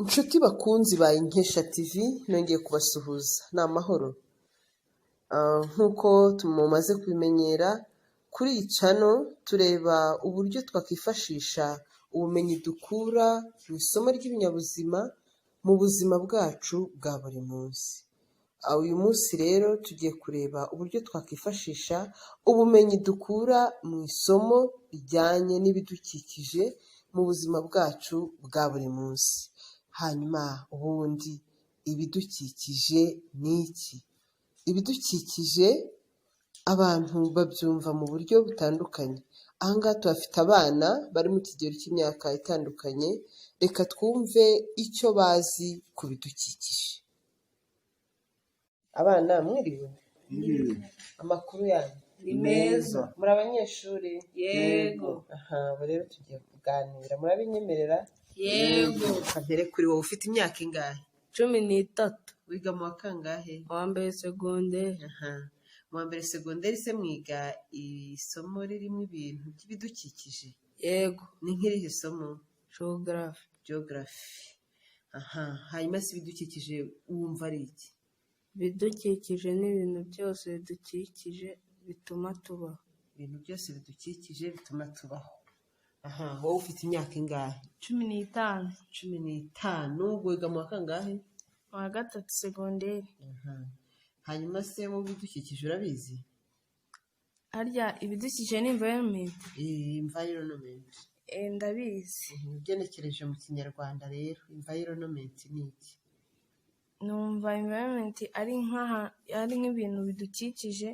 Inshuti bakunzi ba Inkesha TV nongeye kubasuhuza ni amahoro. Nk'uko mumaze kubimenyera kuri iyi cano tureba uburyo twakwifashisha ubumenyi dukura mu isomo ry'ibinyabuzima mu buzima bwacu bwa buri munsi. Uyu munsi rero tugiye kureba uburyo twakwifashisha ubumenyi dukura mu isomo rijyanye n'ibidukikije mu buzima bwacu bwa buri munsi. Hanyuma ubundi ibidukikije ni iki? Ibidukikije abantu babyumva mu buryo butandukanye. Aha ngaha tuhafite abana bari mu kigero cy'imyaka itandukanye, reka twumve icyo bazi ku bidukikije. Abana mwiriwe? Amakuru yanyu Ni meza. muri abanyeshuri? Yego. Ubu rero tugiye kuganira, murabinyemerera? Yego. Mbere kuri wowe ufite imyaka ingahe? 13. Wiga mu wa kangahe? Wa mbere segonderi. Mu wa mbere segonderi se mwiga isomo ririmo ibintu by'ibidukikije? Yego. Ni nk'irihe somo? Geography. Geography. Hanyuma se ibidukikije wumva ari iki? Ibidukikije ni ibintu byose bidukikije bituma tubaho. Ibintu byose bidukikije bituma tubaho. Wowe ufite imyaka ingahe? 15. 15. Wiga mu wa kangahe? Wa gatatu segonderi. Hanyuma se mu bidukikije urabizi? Harya ibidukikije ni environment? Environment. Ndabizi. Ugenekereje mu kinyarwanda rero environment ni iki? Numva environment ari nk'ibintu bidukikije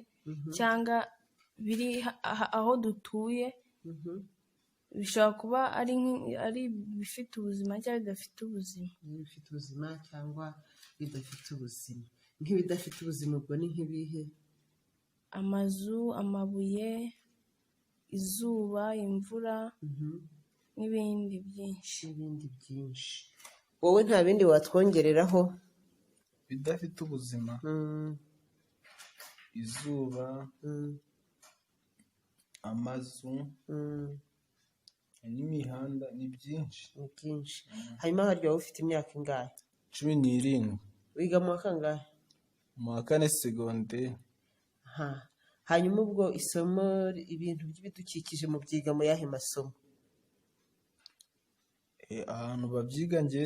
cyangwa biri aho dutuye. Bishobora kuba ari ibifite ubuzima cyangwa bidafite ubuzima. Ibifite ubuzima cyangwa bidafite ubuzima. Nk'ibidafite ubuzima ubwo ni nk'ibihe? Amazu, amabuye, izuba, imvura n'ibindi byinshi. Wowe nta bindi watwongereraho? Bidafite ubuzima, izuba, amazu n'imihanda ni byinshi. Hanyuma harya wowe ufite imyaka ingahe? 17. Wiga mu wa kangahe? Mu wa 4 segonderi. Hanyuma ubwo isomo ibintu by'ibidukikije mu byiga mu yahe masomo? Ahantu babyiga njye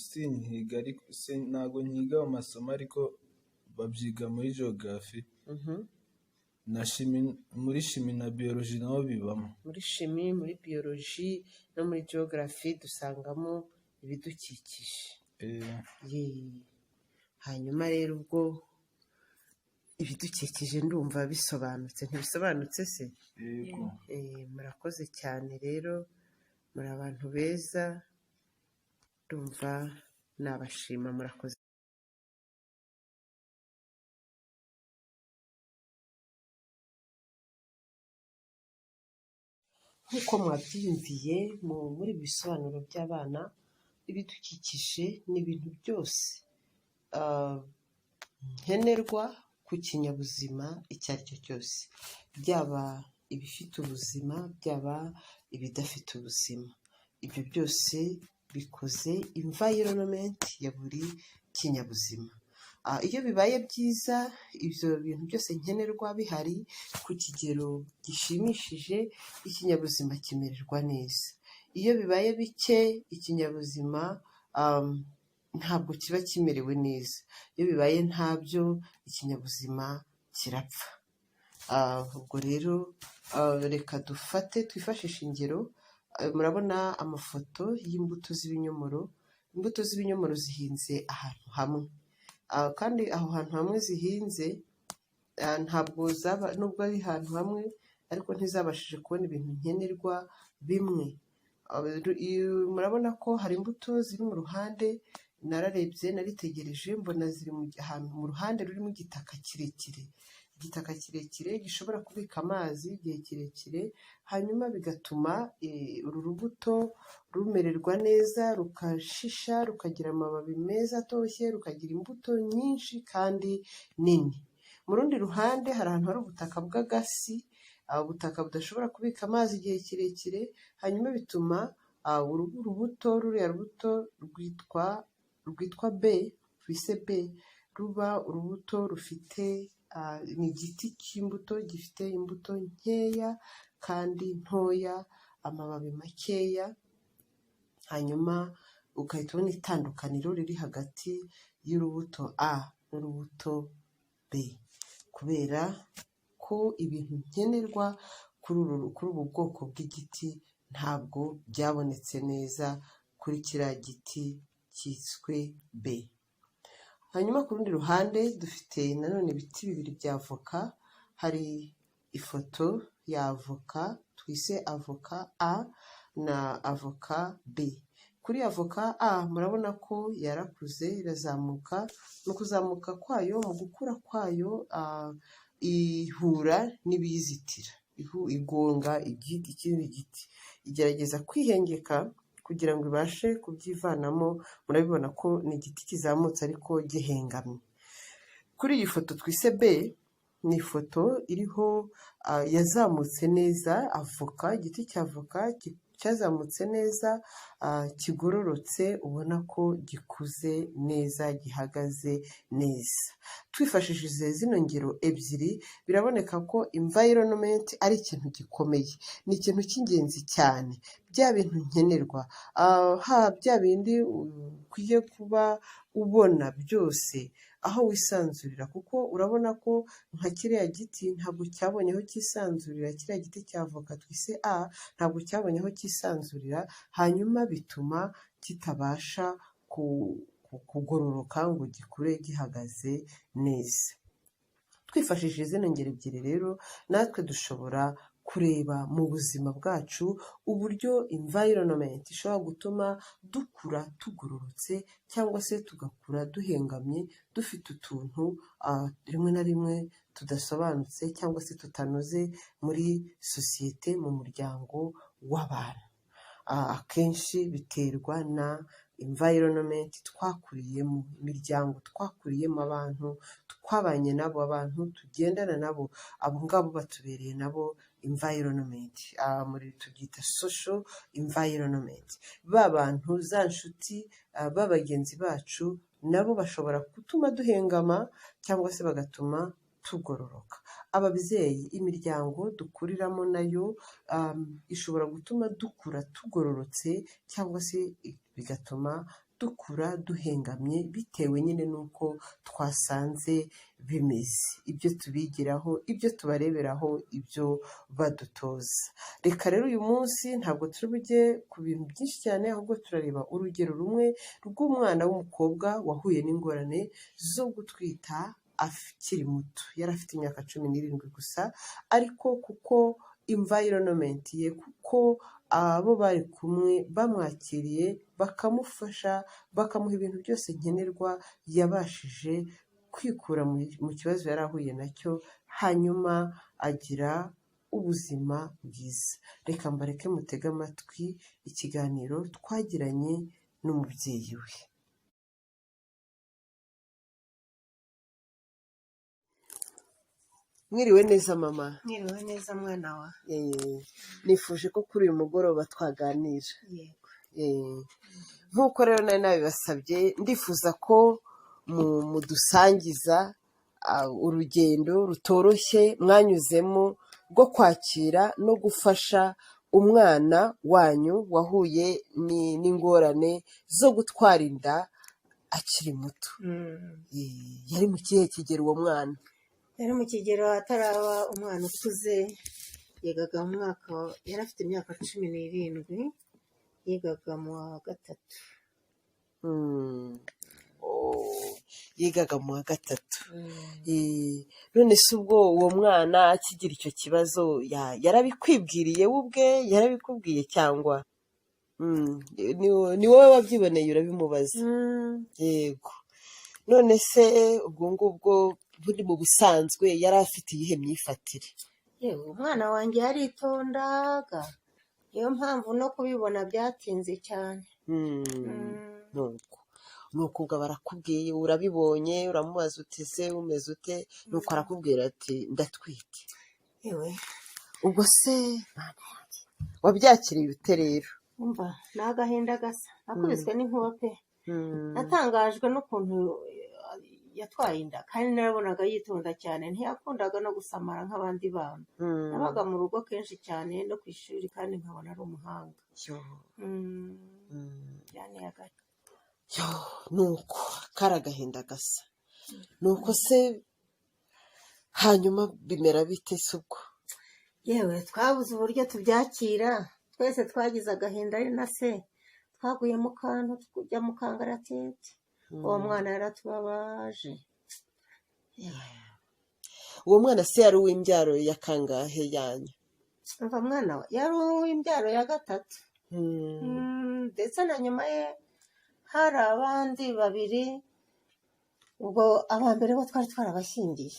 sinkiga ariko ntabwo nkiga mu masomo ariko babyiga muri geography na muri chimie na biology naho bibamo. Muri chimie, muri biology no muri geography dusangamo ibidukikije. Hanyuma rero ubwo ibidukikije ndumva bisobanutse. Ntibisobanutse se? Yego. Murakoze cyane rero, muri abantu beza, ndumva nabashima, murakoze. Nk'uko mwabyiyumviye muri bisobanuro by'abana, ibidukikije ni ibintu byose nkenerwa ku kinyabuzima icyo ari cyo cyose, byaba ibifite ubuzima byaba ibidafite ubuzima. Ibyo byose bikoze environment ya buri kinyabuzima. Iyo bibaye byiza, ibyo bintu byose nkenerwa bihari ku kigero gishimishije, ikinyabuzima kimererwa neza. Iyo bibaye bike, ikinyabuzima ntabwo kiba kimerewe neza. Iyo bibaye ntabyo, ikinyabuzima kirapfa. Ubwo rero reka twifashishe ingero. Murabona amafoto y'imbuto z'ibinyomoro. Imbuto z'ibinyomoro zihinze ahantu hamwe, kandi aho hantu hamwe zihinze ntabwo nubwo ari ahantu hamwe ariko ntizabashije kubona ibintu nkenerwa bimwe. Murabona ko hari imbuto ziri mu ruhande, nararebye naritegereje mbona ziri ahantu mu ruhande rurimo igitaka kirekire gishobora kubika amazi igihe kirekire, hanyuma bigatuma uru rubuto rumererwa neza, rukashisha, rukagira amababi meza atoshye, rukagira imbuto nyinshi kandi nini. Mu rundi ruhande hari ahantu hari ubutaka bw'agasi, ubutaka budashobora kubika amazi igihe kirekire, hanyuma bituma ruriya rubuto rwitwa B, twise B, ruba urubuto rufite ni igiti cy'imbuto gifite imbuto nkeya kandi ntoya, amababi makeya, hanyuma ugahita ubona itandukaniro riri hagati y'urubuto A n'urubuto B, kubera ko ibintu nkenerwa kuri ubu bwoko bw'igiti ntabwo byabonetse neza kuri kiriya giti cyiswe B. Hanyuma ku rundi ruhande dufite nanone ibiti bibiri bya avoka, hari ifoto ya avoka twise avoka A na avoka B. Kuri avoka A murabona ko yarakuze irazamuka, mu kuzamuka kwayo, mu gukura kwayo ihura n'ibiyizitira, igonga ikindi giti, igerageza kwihengeka kugira ngo ibashe kubyivanamo. Murabibona ko ni igiti kizamutse ariko gihengamye. Kuri iyi foto twise B, ni ifoto iriho yazamutse neza avoka, igiti cya avoka cyazamutse neza, kigororotse, ubona ko gikuze neza, gihagaze neza. Twifashishije zino ngero ebyiri biraboneka ko environment ari ikintu gikomeye, ni ikintu cy'ingenzi cyane, bya bintu nkenerwa, bya bindi ukwiye kuba ubona byose aho wisanzurira, kuko urabona ko nka kiriya giti ntabwo cyabonye aho cyisanzurira, kiriya giti cya avoka twise A ntabwo cyabonye aho cyisanzurira, hanyuma bituma kitabasha kugororoka ngo gikure gihagaze neza. Twifashishije zino ngero ebyiri rero, natwe dushobora kureba mu buzima bwacu uburyo environment ishobora gutuma dukura tugororotse, cyangwa se tugakura duhengamye, dufite utuntu rimwe na rimwe tudasobanutse cyangwa se tutanoze muri sosiyete, mu muryango w'abantu. Akenshi biterwa na environment twakuriyemo, imiryango twakuriyemo, abantu twabanye nabo, abantu tugendana nabo, abo ngabo batubereye nabo environment, tubyita social environment. Ba bantu, za nshuti, ba bagenzi bacu, nabo bashobora gutuma duhengama cyangwa se bagatuma tugororoka. Ababyeyi, imiryango dukuriramo nayo ishobora gutuma dukura tugororotse, cyangwa se bigatuma dukura duhengamye, bitewe nyine n'uko twasanze bimeze, ibyo tubigiraho, ibyo tubareberaho, ibyo badutoza. Reka rero uyu munsi ntabwo turi bujye ku bintu byinshi cyane, ahubwo turareba urugero rumwe rw'umwana w'umukobwa wahuye n'ingorane zo gutwita akiri muto, yari afite imyaka 17 gusa, ariko kuko environment ye, kuko abo bari kumwe bamwakiriye, bakamufasha, bakamuha ibintu byose nkenerwa, yabashije kwikura mu kibazo yari ahuye nacyo, hanyuma agira ubuzima bwiza. Reka mbareke mutege amatwi ikiganiro twagiranye n'umubyeyi we. Mwiriwe neza mama. Mwiriwe neza mwana wa. Nifuje ko kuri uyu mugoroba twaganira. Yego. Nk'uko rero nari nabibasabye, ndifuza ko mudusangiza urugendo rutoroshye mwanyuzemo rwo kwakira no gufasha umwana wanyu wahuye n'ingorane zo gutwara inda akiri muto. Yari mu kihe kigero uwo mwana? Yari mu kigero ataraba umwana ukuze, yigaga mu mwaka, yari afite imyaka 17, yigaga mu wa gatatu. Yigaga mu wa gatatu. None se ubwo uwo mwana akigira icyo kibazo yarabikwibwiriye we ubwe, yarabikubwiye cyangwa ni wowe wabyiboneye urabimubaza? Yego. None se ubwo ngubwo buri mu busanzwe yari afite iyihe myifatire? Yewe umwana wanjye yaritondaga, niyo mpamvu no kubibona byatinze cyane. Nuko ubwo barakubwiye, urabibonye, uramubaza uti se umeze ute, nuko arakubwira ati ndatwite. Yewe ubwo se wabyakiriye ute rero? umva ni agahinda gasa nakubiswe n'inkuba pe Mm. natangajwe n'ukuntu yatwaye inda kandi narabonaga yitonda cyane ntiyakundaga no gusamara nk'abandi bana Mm. nabaga mu rugo kenshi cyane no ku ishuri kandi nkabona ari umuhanga Yo. Mm. byanteye agahinda Yo, nuko kari agahinda gasa nuko se hanyuma bimera bite se ubwo yewe twabuze uburyo tubyakira twese twagize agahinda ari na se twaguye mu kantu tujya mu kangaratete uwo mwana yaratubabaje uwo mwana se yari uw'imbyaro ya kangahe yanyu umva mwana we yari uw'imbyaro ya gatatu Mm. ndetse na nyuma ye hari abandi babiri ubwo aba mbere bo twari twarabashyingiye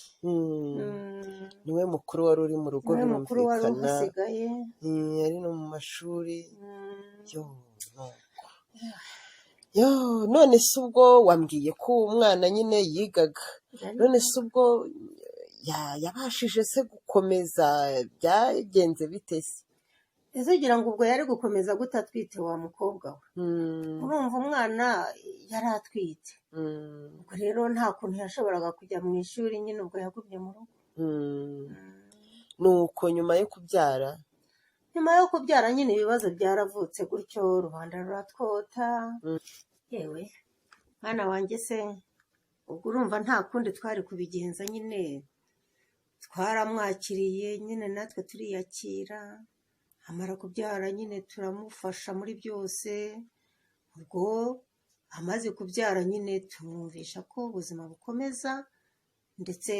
niwe mukuru wari uri mu rugo niwe mukuru wari birumvikana uhasigaye yari no mu mashuri yo yo none se ubwo wambwiye ko uwo mwana nyine yigaga none se ubwo yabashije se gukomeza byagenze bite se ese ugira ngo ubwo yari gukomeza gute atwite wa mukobwa we urumva umwana yari atwite ubwo rero nta kuntu yashoboraga kujya mu ishuri nyine ubwo yagumye mu rugo nuko nyuma yo kubyara nyine ibibazo byaravutse gutyo rubanda ruratwota yewe mwana wanjye se ubwo urumva nta kundi twari kubigenza nyine twaramwakiriye nyine natwe turiyakira amara kubyara nyine turamufasha muri byose ubwo amaze kubyara nyine tumwumvisha ko ubuzima bukomeza ndetse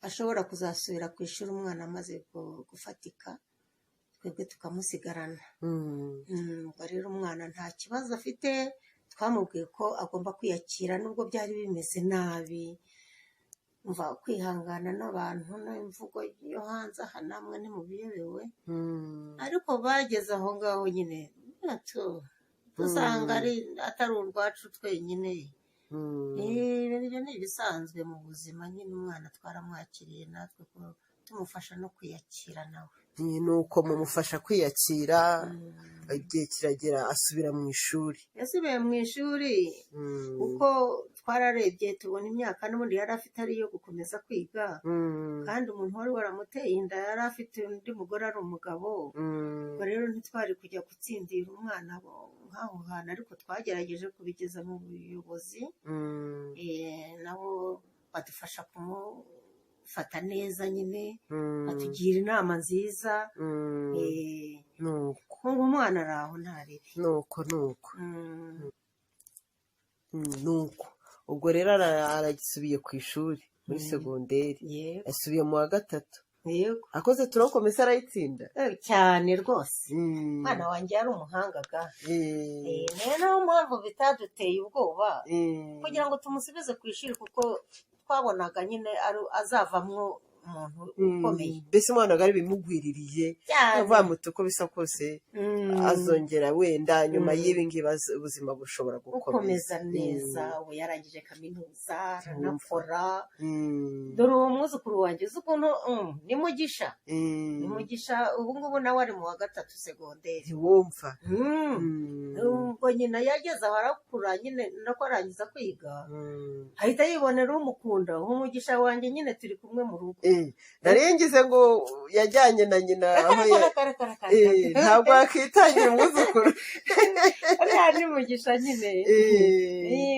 ashobora kuzasubira ku ishuri umwana amaze gufatika twebwe tukamusigarana ubwo rero umwana nta kibazo afite twamubwiye ko agomba kwiyakira nubwo byari bimeze nabi mva kwihangana n'abantu n'imvugo yo hanze aha namwe ntimubiyobewe ariko bageze aho ngaho nyine dusanga atari urwacu twenyine ibyo ni ibisanzwe mu buzima nyine umwana twaramwakiriye natwe ko tumufasha no kwiyakira nawe nuko mumufasha kwiyakira igihe kiragera asubira mu ishuri yasubiye mu ishuri kuko twararebye tubona imyaka n'ubundi yari afite ari iyo gukomeza kwiga kandi umuntu wari waramuteye inda yari afite undi mugore ari umugabo ubwo rero ntitwari kujya gutsindira umwana nk'aho hantu ariko twagerageje kubigeza mu buyobozi nabo badufasha fata neza nyine atugira inama nziza nk'ubu umwana ari aho ntarebe nuko ubwo rero aragisubiye ku ishuri muri segonderi yasubiye mu wa gatatu akoze turakomeza arayitsinda cyane rwose umwana wanjye yari umuhangaga niyo mpamvu bitaduteye ubwoba kugira ngo tumusubize ku ishuri kuko twabonaga nyine azavamwo umuntu ukomeye mbese umwana ari bimugwiririye bamuta uko bisa kose azongera wenda nyuma y'ibi ngibi ubuzima bushobora gukomeza neza ubu yarangije kaminuza aranakora dore uwo mwuzukuru wanjye uzi ukuntu ni mugisha ubu ngubu nawe ari mu wa gatatu segonderi ntiwumva ubwo nyina yageze aho arakura nyine nako arangiza kwiga ahita yibonera umukunda umugisha wanjye nyine turi kumwe mu rugo narengize ngo yajyanye na nyina ntabwo wakitangira umwuzukuru ariya ni mugisha nyine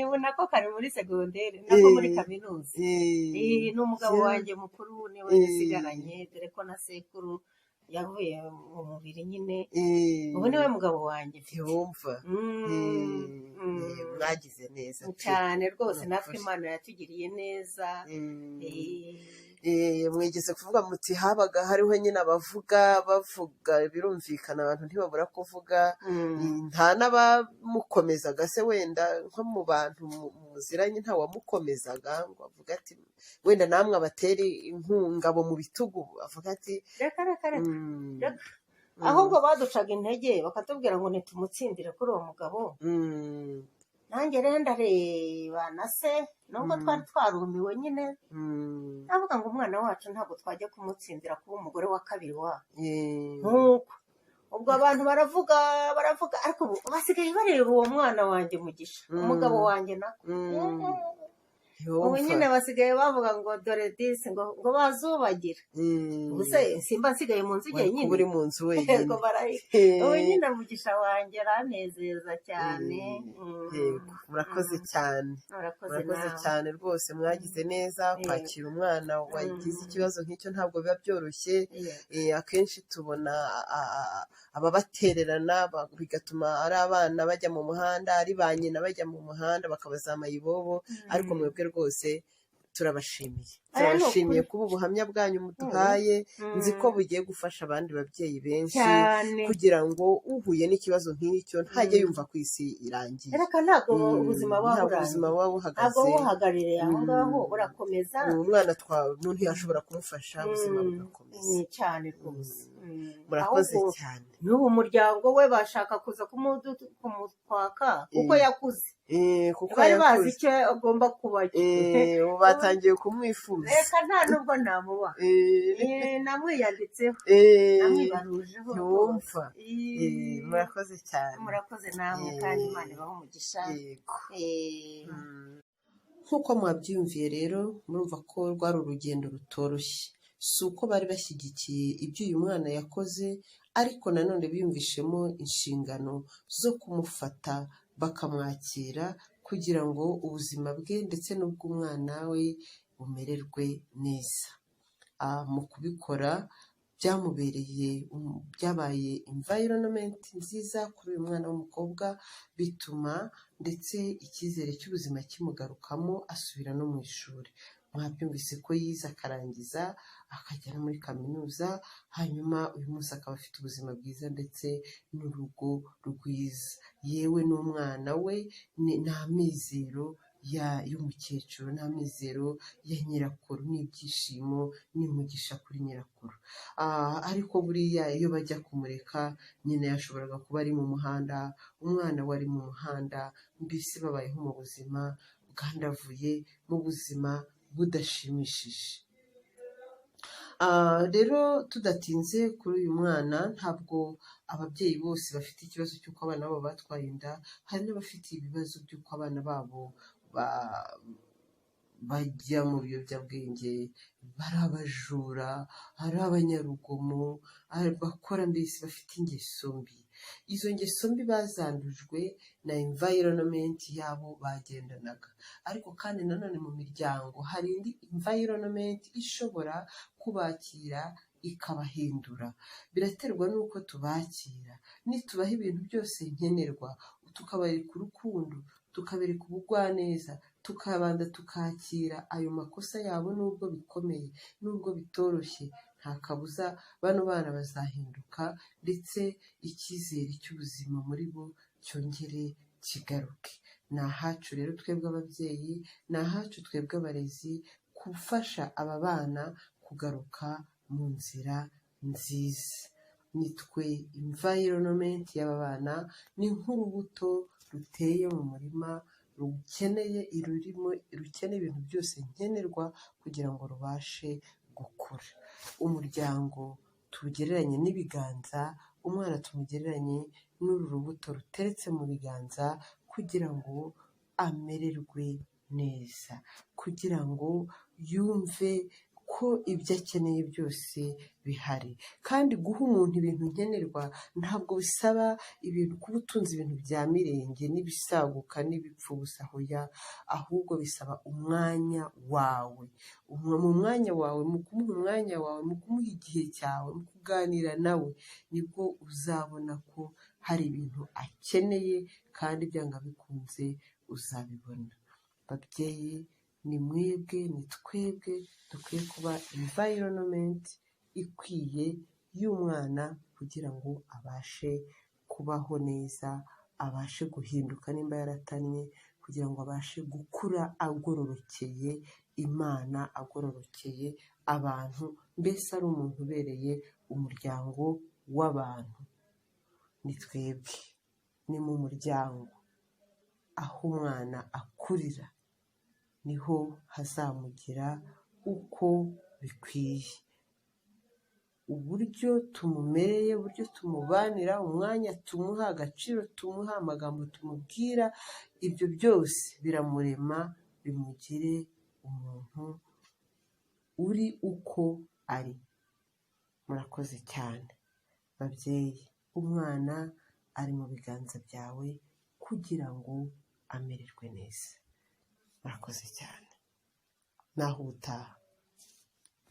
ubu nako kari muri segonderi nako muri kaminuza ni umugabo wanjye mukuru niwe yasigaranye dore ko na sekuru yavuye mu mubiri nyine ubu niwe mugabo wanjye ntiwumva mwagize neza cyane rwose natwe imana yatugiriye neza mwigeze kuvuga muti habaga hariho nyine bavuga birumvikana abantu ntibabura kuvuga nta n'abamukomezaga se wenda nko mu bantu muziranye nta wamukomezaga ngo avuga ati wenda namwe abatera ingabo mu bitugu avuga ati reka ahubwo baducaga intege bakatubwira ngo ntitumutsindire kuri uwo mugabo nanjye rero ndareba na se nubwo twari twarumiwe nyine navuga ngo umwana wacu ntabwo twajya kumutsindira kuba umugore wa kabiri wa nk'uko ubwo abantu baravuga ariko ubu basigaye bareba uwo mwana wanjye Mugisha umugabo wanjye nako ubu nyine basigaye bavuga ngo dore disi ngo bazubagira gusa simba nsigaye mu nzu nyine uri mu nzu wenyine ubu nyine Mugisha wanjye aranezeza cyane. yego murakoze cyane murakoze cyane rwose mwagize neza kwakira umwana wagize ikibazo nk'icyo ntabwo biba byoroshye. Akenshi tubona ababatererana bigatuma ari abana bajya mu muhanda ari ba nyina bajya mu muhanda bakabazama ibobo ariko mwebwe rwose turabashimiye kuba ubuhamya bwanyu muduhaye nzi ko bugiye gufasha abandi babyeyi benshi kugira ngo uhuye n'ikibazo nk'icyo ntajye yumva ku isi irangiye. Reka ntabwo ubuzima buba buhagaze ntabwo buhagarariye aho ngaho burakomeza umwana ntiyashobora kumufasha ubuzima bugakomeza cyane rwose. murakoze cyane. n'ubu umuryango we bashaka kuza kumutwaka kuko yakuze bari bazi icyo agomba kuba ubu batangiye kumwifuza. reka nta nubwo namuba namwiyanditseho namwibarujeho ntiwumva. murakoze cyane. murakoze namwe kandi Imana ibahe umugisha. nk'uko mwabyiyumviye rero murumva ko rwari urugendo rutoroshye, si uko bari bashyigikiye ibyo uyu mwana yakoze ariko nanone biyumvishemo inshingano zo kumufata bakamwakira kugira ngo ubuzima bwe ndetse n'ubw'umwana we bumererwe neza. mu kubikora byabaye environment nziza kuri uyu mwana w'umukobwa, bituma ndetse icyizere cy'ubuzima kimugarukamo asubira no mu ishuri. mwabyumvise ko yize akarangiza akajya no muri kaminuza, hanyuma uyu munsi akaba afite ubuzima bwiza ndetse n'urugo rwiza, yewe n'umwana we n'amizero y'umukecuru n'amizero ya nyirakuru n'ibyishimo n'umugisha kuri nyirakuru. ariko buriya iyo bajya kumureka nyine yashoboraga kuba ari mu muhanda, umwana we ari mu muhanda, mbese babayeho mu buzima bwandavuye, mu buzima budashimishije. rero tudatinze kuri uyu mwana, ntabwo ababyeyi bose bafite ikibazo cy'uko abana babo batwaye inda, hari n'abafite ibibazo by'uko abana babo bajya mu biyobyabwenge, bari abajura, ari abanyarugomo, bakora mbese bafite ingeso mbi. izo ngeso mbi bazandujwe na environment yabo bagendanaga, ariko kandi nanone mu miryango hari indi environment ishobora kubakira ikabahindura. biraterwa n'uko tubakira, nitubaha ibintu byose nkenerwa, tukabereka urukundo, tukabereka ubugwaneza, tukabanza tukakira ayo makosa yabo nubwo bikomeye nubwo bitoroshye, nta kabuza bano bana bazahinduka ndetse icyizere cy'ubuzima muri bo cyongere kigaruke. ni ahacu rero twebwe ababyeyi, ni ahacu twebwe abarezi gufasha aba bana kugaruka mu nzira nziza. nitwe environment y'aba bana, ni nk'urubuto ruteye mu murima rukeneye ibintu byose nkenerwa kugira ngo rubashe gukura. umuryango tuwugereranye n'ibiganza, umwana tumugereranye n'uru rubuto ruteretse mu biganza kugira ngo amererwe neza, kugira ngo yumve ko ibyo akeneye byose bihari. kandi guha umuntu ibintu nkenerwa ntabwo bisaba ibintu kuba utunze ibintu bya mirenge n'ibisaguka n'ibipfubusa, ahubwo bisaba umwanya wawe. mu mwanya wawe, mu kumuha umwanya wawe, mu kumuha igihe cyawe, mu kuganira nawe, nibwo uzabona ko hari ibintu akeneye kandi byanga bikunze uzabibona. babyeyi, ni mwebwe, ni twebwe dukwiye kuba environment ikwiye y'umwana kugira ngo abashe kubaho neza, abashe guhinduka nimba yaratannye, kugira ngo abashe gukura agororokeye Imana, agororokeye abantu, mbese ari umuntu ubereye umuryango w'abantu. ni twebwe, ni mu muryango aho umwana akurira niho hazamugira uko bikwiye. uburyo tumumereye, uburyo tumubanira, umwanya tumuha, agaciro tumuha, amagambo tumubwira, ibyo byose biramurema bimugire umuntu uri uko ari. Murakoze cyane babyeyi, umwana ari mu biganza byawe kugira ngo amererwe neza. Murakoze cyane, naho ubutaha.